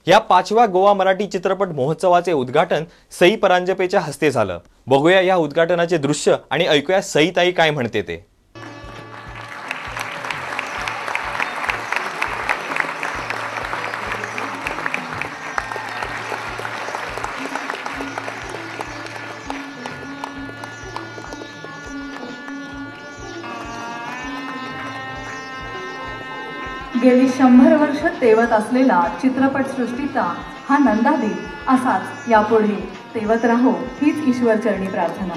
या 5व्या गोवा मराठी चित्रपट महोत्सवाचे उद्घाटन सई परांजपेच्या हस्ते झालं। बघूया या उद्घाटनाचे दृश्य आणि ऐकूया सई ताई काय म्हणते ते। गेली 100 वर्ष तेवत असलेला चित्रपटसृष्टीचा हा नंदादीप असाच यापुढे तेवत राहो हीच ईश्वरचरणी प्रार्थना।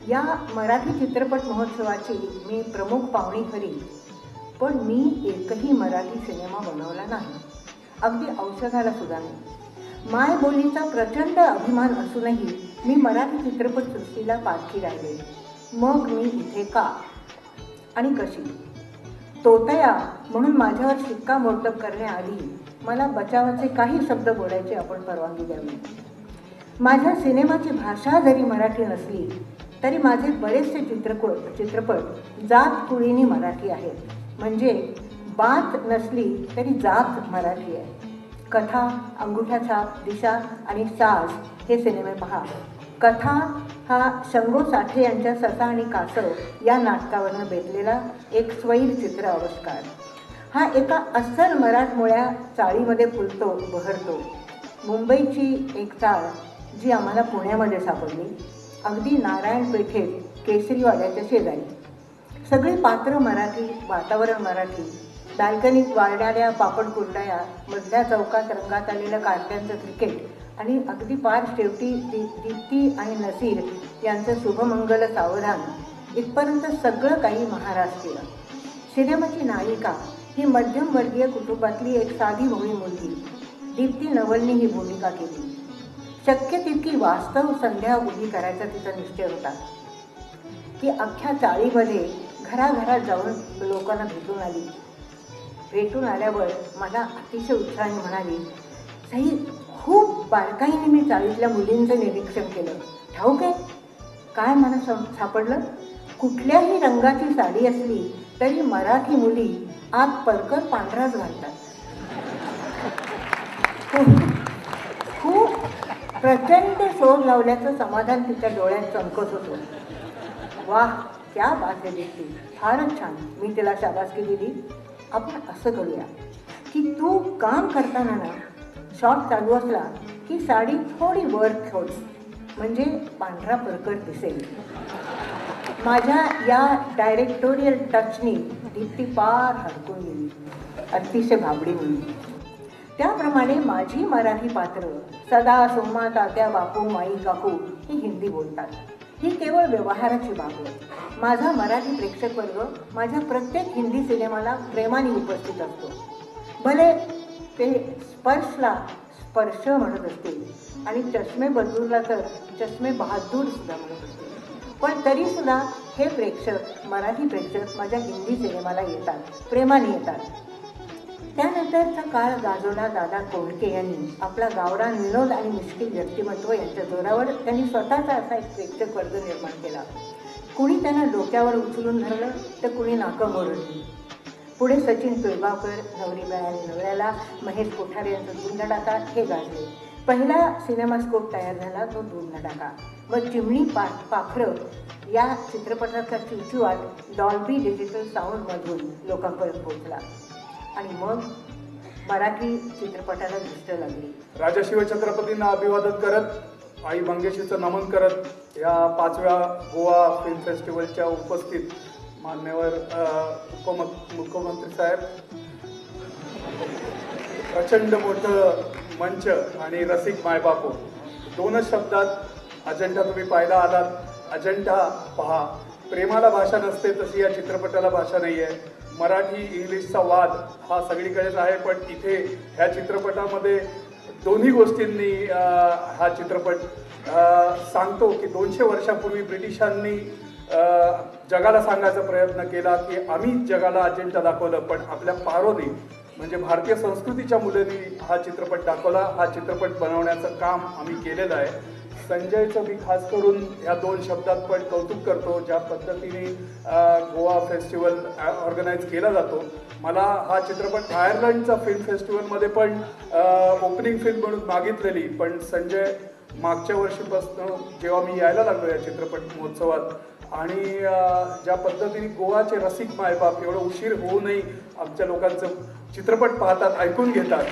या मराठी चित्रपट महोत्सवाची मी प्रमुख पाहुणी खरी, पण मी एकही मराठी सिनेमा बनवला नाही, अगदी औषधाला सुद्धा नाही। मायबोलीचा प्रचंड अभिमान असूनही मी मराठी चित्रपटसृष्टीला पारखी राहिले। मग मी इथे का आणि कशी? तोतया म्हणून माझ्यावर शिक्कामोर्तब करण्याआधी मला बचावाचे काही शब्द बोलायचे आपण परवानगी द्यावी। माझ्या सिनेमाची भाषा जरी मराठी नसली तरी माझे बरेचसे चित्रपट जात कुळीनी मराठी आहेत, म्हणजे बात नसली तरी जात मराठी आहे। कथा, अंगुठा छाप, दिशा आणि साज हे सिनेमे पहा। कथा हा शंगो साठे यांच्या ससा आणि कासव या नाटकावरनं बेतलेला एक स्वैर चित्र आविष्कार। हा एका अस्सल मराठमोळ्या चाळीमध्ये फुलतो बहरतो। मुंबईची एक चाळ जी आम्हाला पुण्यामध्ये सापडली, अगदी नारायण पेठेत केसरीवाड्याच्या शेजारी। सगळी पात्र मराठी, वातावरण मराठी, बॅल्कनीत वाढणाऱ्या पापड कुरडया, मधल्या चौकात रंगात आलेलं कारत्यांचं क्रिकेट आणि अगदी पार शेवटी दीप्ती आणि नसीर यांचं शुभमंगल सावधान, इथपर्यंत सगळं काही महाराष्ट्रीय। सिनेमाची नायिका ही मध्यमवर्गीय कुटुंबातली एक साधी भोळी मुलगी। दीप्ती नवलनी ही भूमिका केली। शक्य तितकी वास्तव संध्या उभी करायचा तिचा निश्चय होता। ती अख्ख्या चाळीमध्ये घराघरात जाऊन लोकांना भेटून आली। भेटून आल्यावर मला अतिशय उत्साहाने म्हणाली, सई, खूप बारकाईने मी चाळीतल्या मुलींचं निरीक्षण केलं। ठाऊक आहे काय मला सापडलं? कुठल्याही रंगाची साडी असली तरी मराठी मुली आत परकर पांढराच घालतात। खूप प्रचंड शोध लावल्याचं समाधान तिच्या डोळ्यात चमकत होतं। वाह, क्या बात है दीप्ती, फारच छान, मी तिला शाबासकी दिली। आपण असं करूया की तू काम करताना ना शॉट चालू असला की साडी थोडी वर ठेव, म्हणजे पांढरा परकर दिसेल। माझ्या या डायरेक्टोरियल टचनी दीप्ती पार हरकून गेली, अतिशय भाबडी मुलगी। त्याप्रमाणे माझी मराठी पात्र सदा, सोमा, तात्या, बापू, माई, काकू ही हिंदी बोलतात। ही केवळ व्यवहाराची बाब आहे। माझा मराठी प्रेक्षक वर्ग माझ्या प्रत्येक हिंदी सिनेमाला प्रेमाने उपस्थित असतो। भले ते स्पर्शला स्पर्श म्हणत असतील आणि चष्मे बदलूला तर चष्मे बहादूर सुद्धा म्हणत असतील, पण तरीसुद्धा हे प्रेक्षक, मराठी प्रेक्षक माझ्या हिंदी सिनेमाला येतात, प्रेमाने येतात। त्यानंतरचा काळ गाजवला दादा कोंडके यांनी। आपला गावरान विनोद आणि मिश्किल व्यक्तिमत्व यांच्या जोरावर त्यांनी स्वतःचा असा एक प्रेक्षक वर्ग निर्माण केला। कुणी त्यांना डोक्यावर उचलून धरलं तर कुणी नाकं मोडली। पुढे सचिन पिळगावकर, नवऱ्याला महेश कोठारे यांचं धूम धडाका हे गाजले। पहिला सिनेमास्कोप तयार झाला, तो धूम धडाका। मग चिमणी पाखरं या चित्रपटाचा चिवचिवाट डॉल्बी डिजिटल साऊंडमधून लोकांपर्यंत पोहोचला आणि मग मराठी चित्रपटाला दृष्ट लागली। राजा शिवछत्रपतींना अभिवादन करत, आई मंगेशीचं नमन करत या 5व्या गोवा फिल्म फेस्टिवलच्या उपस्थित मान्यवर मुख्यमंत्री साहेब, प्रचंड मोठं मंच आणि रसिक मायबापो, दोनच शब्दात अजेंडा तुम्ही पाहायला आलात। अजेंडा पहा। प्रेमाला भाषा नसते तशी या चित्रपटाला भाषा नाही आहे। मराठी इंग्लिशचा वाद हा सगळीकडेच आहे, पण इथे ह्या चित्रपटामध्ये दोन्ही गोष्टींनी हा चित्रपट सांगतो की 200 वर्षापूर्वी ब्रिटिशांनी जगाला सांगायचा प्रयत्न केला की आम्ही जगाला अजेंडा दाखवलं, पण आपल्या पारोने म्हणजे भारतीय संस्कृतीच्या मुलांनी हा चित्रपट दाखवला. हा चित्रपट बनवण्याचं काम आम्ही केलेलं आहे. संजयचं मी खास करून ह्या 2 शब्दात पण कौतुक करतो, ज्या पद्धतीने गोवा फेस्टिवल ऑर्गनाईज केला जातो. मला हा चित्रपट आयर्लंडचा फिल्म फेस्टिवलमध्ये पण ओपनिंग फिल्म म्हणून मागितलेली, पण संजय मागच्या वर्षीपासून जेव्हा मी यायला लागलो या चित्रपट महोत्सवात आणि ज्या पद्धतीने गोवाचे रसिक मायबाप एवढं उशीर होऊनही आमच्या लोकांचं चित्रपट पाहतात, ऐकून घेतात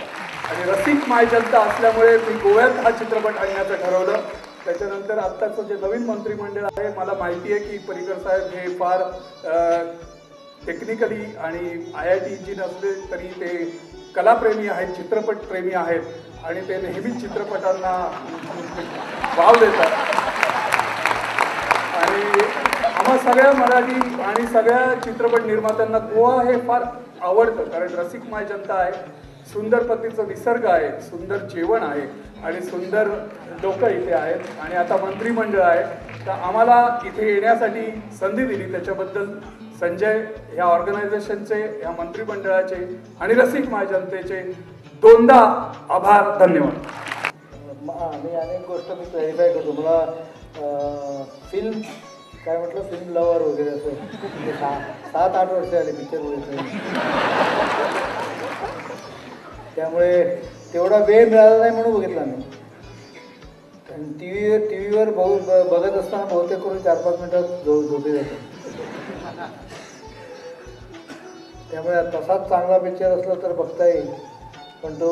आणि रसिक माय जनता असल्यामुळे मी गोव्यात हा चित्रपट आणण्याचं ठरवलं. त्याच्यानंतर आत्ताचं जे नवीन मंत्रिमंडळ आहे, मला माहिती आहे की पर्रिकर साहेब हे फार टेक्निकली आणि IIT इंजिन असले तरी ते कलाप्रेमी आहेत, चित्रपटप्रेमी आहेत आणि ते नेहमीच चित्रपटांना वाव देतात. आणि आम्हा सगळ्या मराठी आणि सगळ्या चित्रपट निर्मात्यांना गोवा हे फार आवडतं, कारण रसिक माय जनता आहे, सुंदर पद्धतीचं निसर्ग आहे, सुंदर जेवण आहे आणि सुंदर लोक इथे आहेत आणि आता मंत्रिमंडळ आहे. तर आम्हाला इथे येण्यासाठी संधी दिली त्याच्याबद्दल संजय, ह्या ऑर्गनायझेशनचे, ह्या मंत्रिमंडळाचे आणि रसिक माय जनतेचे 2दा आभार, धन्यवाद. मी अनेक गोष्ट मी क्लॅरिफाय करतो. मला फिल्म काय म्हटलं, फिल्म लवर वगैरे असं 7-8 वर्ष आले पिक्चर बघितलं, त्यामुळे तेवढा वेळ मिळाला नाही म्हणून बघितला मी. टी व्हीवर बघत असताना बहुतेक करून 4-5 मिनिटात झोपे जातो. त्यामुळे तसाच चांगला पिक्चर असला तर बघता येईल, पण तो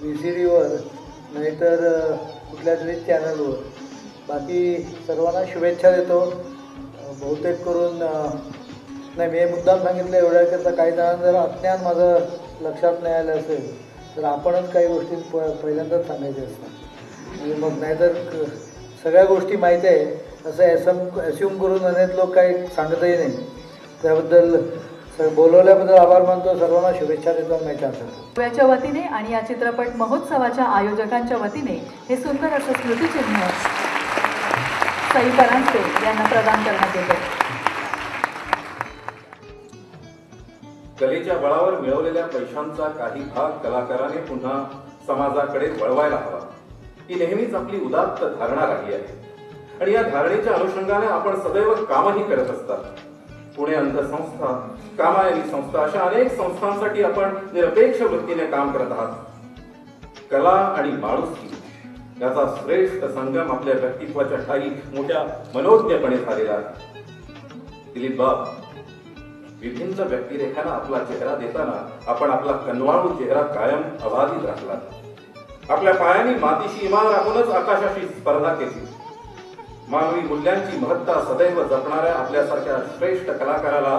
VCDवर नाहीतर कुठल्या तरी चॅनलवर. बाकी सर्वांना शुभेच्छा देतो. बहुतेक करून नाही, मी मुद्दाम सांगितलं एवढ्याकरता काही जणांना जर अज्ञान माझं लक्षात नाही आलं असेल तर आपणच काही गोष्टी पहिल्यांदाच सांगायच्या असतात. आणि मग नाहीतर सगळ्या गोष्टी माहिती आहे असं ॲस्युम करून अनेक लोक काही सांगतही नाही. त्याबद्दल बोलवल्याबद्दल आभार मानतो. सर्वांना शुभेच्छा देतो. माझ्या गोव्याच्या वतीने आणि या चित्रपट महोत्सवाच्या आयोजकांच्या वतीने हे सुंदर असं स्मृतिचिन्ह सई परांजपे यांना प्रदान करण्यात येते. कलेच्या बळावर मिळवलेल्या पैशांचा काही भाग कलाकाराने पुन्हा समाजाकडे वळवायला हवा, ही नेहमीच आपली उदात्त धारणा राहिली आहे आणि या धारणेच्या अनुषंगाने आपण सदैव कामही करत असतात. पुणे अंधसंस्था, कामायनी संस्था अशा अनेक संस्थांसाठी आपण निरपेक्ष वृत्तीने काम करत आहात. कला आणि माणुसकी याचा श्रेष्ठ संगम आपल्या व्यक्तित्वाच्या ठाई मोठ्या मनोज्ञपणे झालेला आहे. दिलीप बाब, विभिन्न व्यक्तिरेखांना आपला चेहरा देताना आपण आपला कनवाळू चेहरा कायम अबाधित राखला. आपल्या पायांनी मातीशी इमान राखूनच आकाशाशी स्पर्धा केली. मानवी मूल्यांची महत्ता सदैव जपणाऱ्या आपल्यासारख्या श्रेष्ठ कलाकाराला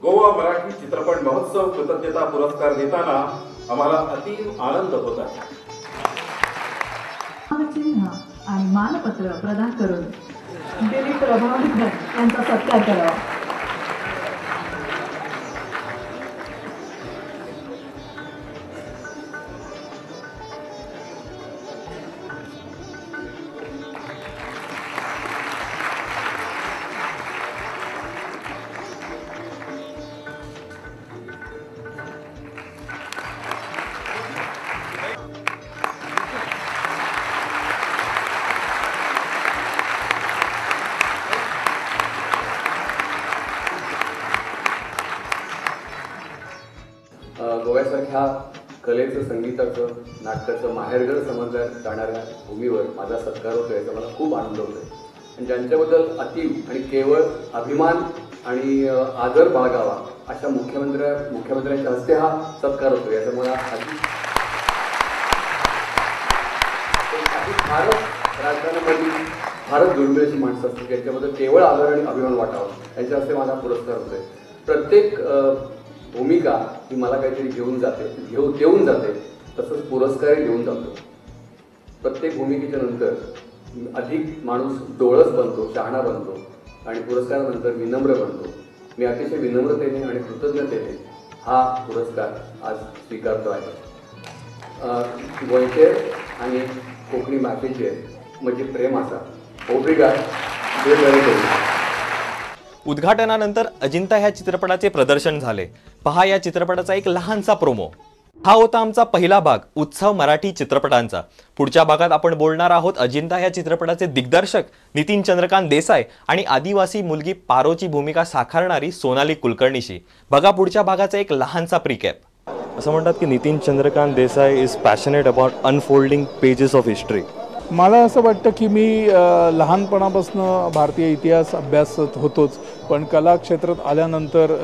गोवा मराठी चित्रपट महोत्सव कृतज्ञता पुरस्कार देताना आम्हाला अतीव आनंद होत आहे. चिन्ह आणि मानपत्र प्रदान करून दिलीप प्रभावकर यांचा सत्कार करावा. गोव्यासारख्या कलेचं, संगीताचं, नाटकाचं माहेरघर समजल्या जाणाऱ्या भूमीवर माझा सत्कार होतो याचा मला खूप आनंद होतो आहे. आणि ज्यांच्याबद्दल अतीव आणि केवळ अभिमान आणि आदर बाळगावा अशा मुख्यमंत्र्यांच्या हस्ते हा सत्कार होतो याचा मला भारत राजकारणामध्ये भारत दुर्मिळ अशी माणसं असतात यांच्याबद्दल केवळ आदर आणि अभिमान वाटावा यांच्या हस्ते माझा पुरस्कार होतोय. प्रत्येक भूमिका ही मला काहीतरी देऊन जाते तसंच पुरस्कारही देऊन जातो. प्रत्येक भूमिकेच्या नंतर अधिक माणूस डोळस बनतो, शहाणा बनतो आणि पुरस्कारानंतर विनम्र बनतो. मी अतिशय विनम्रतेने आणि कृतज्ञतेने हा पुरस्कार आज स्वीकारतो आहे. गोंयचेर आणि कोंकणी भाशेचेर म्हजें प्रेम आसा. ओब्रिगाड. देव बरें करूं. उद्घाटनानंतर अजिंठा ह्या चित्रपटाचे प्रदर्शन झाले. पहा या चित्रपटाचा एक लहानसा प्रोमो. हा होता आमचा पहिला भाग उत्सव मराठी चित्रपटांचा. पुढच्या भागात आपण बोलणार आहोत अजिंठा या चित्रपटाचे दिग्दर्शक नितीन चंद्रकांत देसाई आणि आदिवासी मुलगी पारोची भूमिका साकारणारी सोनाली कुलकर्णीशी. बघा पुढच्या भागाचा एक लहानसा प्रीकॅप. असं म्हणतात की Nitin Chandrakant Desai is passionate about unfolding pages of history. मला असं वाटतं की मी लहानपणापासून भारतीय इतिहास अभ्यासत होतोच, पण कला क्षेत्रात आल्यानंतर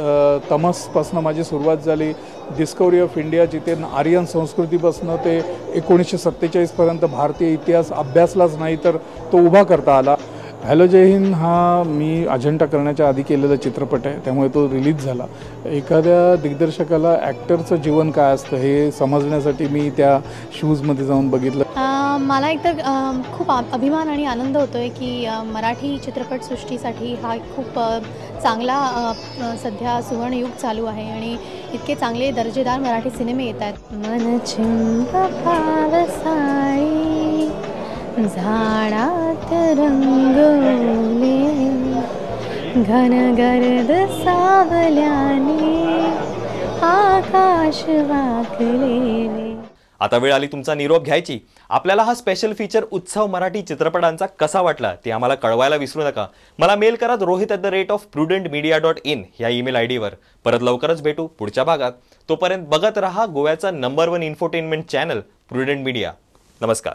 तमसपासून माझी सुरुवात झाली. डिस्कवरी ऑफ इंडिया जिथे आर्यन संस्कृतीपासून ते 1947पर्यंत भारतीय इतिहास अभ्यासलाच नाही तर तो उभा करता आला. हॅलो जय हिंद हा मी अजिंठा करण्याच्या आधी केलेला चित्रपट आहे, त्यामुळे तो रिलीज झाला. एखाद्या दिग्दर्शकाला ॲक्टरचं जीवन काय असतं हे समजण्यासाठी मी त्या शूजमध्ये जाऊन बघितलं. मला एकतर खूप अभिमान आणि आनंद होतो आहे की मराठी चित्रपटसृष्टीसाठी हा खूप चांगला सध्या सुवर्णयुग चालू आहे आणि इतके चांगले दर्जेदार मराठी सिनेमे येत आहेत. मनचिंब पावसाळी झाडात रंगवले घन गर्द सावल्याने आकाश वाकलेले. आता वेळ आली तुमचा निरोप घ्यायची. आपल्याला हा स्पेशल फीचर उत्सव मराठी चित्रपटांचा कसा वाटला ते आम्हाला कळवायला विसरू नका. मला मेल करा rohit@prudentmedia.in या ईमेल ID वर. परत लवकरच भेटू पुढच्या भागात. तोपर्यंत बघत रहा गोव्याचा number 1 infotainment channel prudent media. नमस्कार.